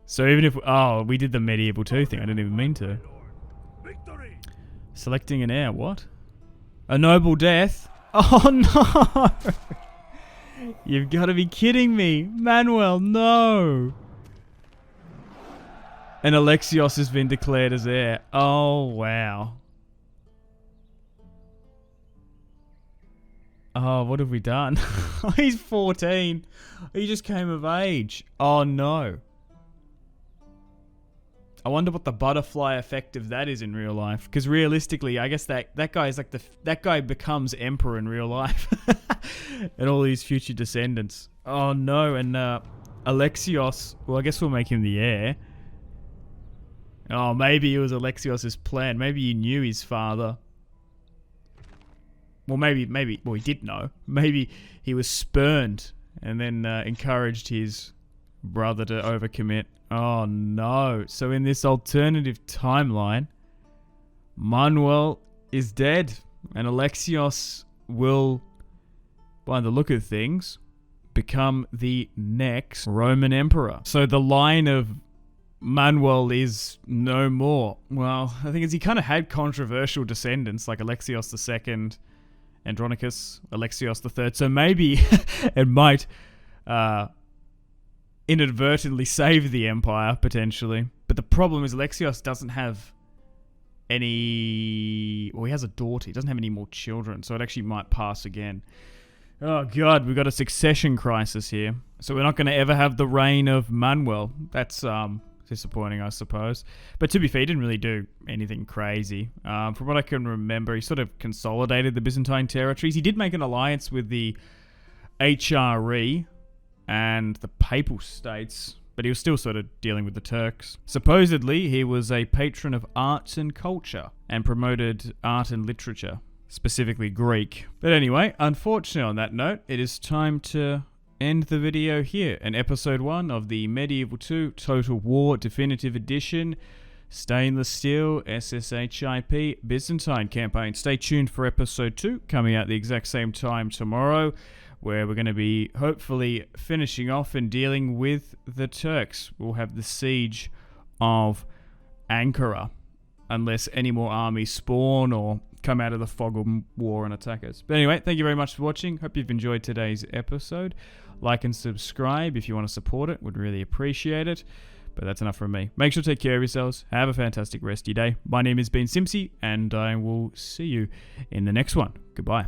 So even if we did the medieval 2 thing, I didn't even mean to. Selecting an heir, what? A noble death? Oh no! You've got to be kidding me. Manuel, no. And Alexios has been declared as heir. Oh, wow. Oh, what have we done? He's 14. He just came of age. Oh, no. I wonder what the butterfly effect of that is in real life. Because realistically, I guess that guy is like that guy becomes emperor in real life. And all these future descendants. Oh no, and Alexios, well I guess we'll make him the heir. Oh, maybe it was Alexios' plan. Maybe he knew his father. Well, maybe, well he did know. Maybe he was spurned and then encouraged his brother to overcommit. Oh no. So in this alternative timeline, Manuel is dead. And Alexios will, by the look of things, become the next Roman emperor. So the line of Manuel is no more. Well, the thing is he kind of had controversial descendants like Alexios II, Andronicus, Alexios III. So maybe it might inadvertently save the empire, potentially. But the problem is Alexios doesn't have any... Well, he has a daughter. He doesn't have any more children, so it actually might pass again. Oh, God, we've got a succession crisis here. So we're not going to ever have the reign of Manuel. That's disappointing, I suppose. But to be fair, he didn't really do anything crazy. From what I can remember, he sort of consolidated the Byzantine territories. He did make an alliance with the HRE and the Papal States, but he was still sort of dealing with the Turks. Supposedly, he was a patron of arts and culture and promoted art and literature, specifically Greek. But anyway, unfortunately on that note, it is time to end the video here. In episode 1 of the Medieval 2 Total War Definitive Edition Stainless Steel SSHIP Byzantine campaign. Stay tuned for episode 2 coming out the exact same time tomorrow, where we're going to be hopefully finishing off and dealing with the Turks. We'll have the siege of Ankara, unless any more armies spawn or come out of the fog of war and attack us. But anyway, thank you very much for watching. Hope you've enjoyed today's episode. Like and subscribe if you want to support it. Would really appreciate it. But that's enough from me. Make sure to take care of yourselves. Have a fantastic rest of your day. My name has been Simpsy, and I will see you in the next one. Goodbye.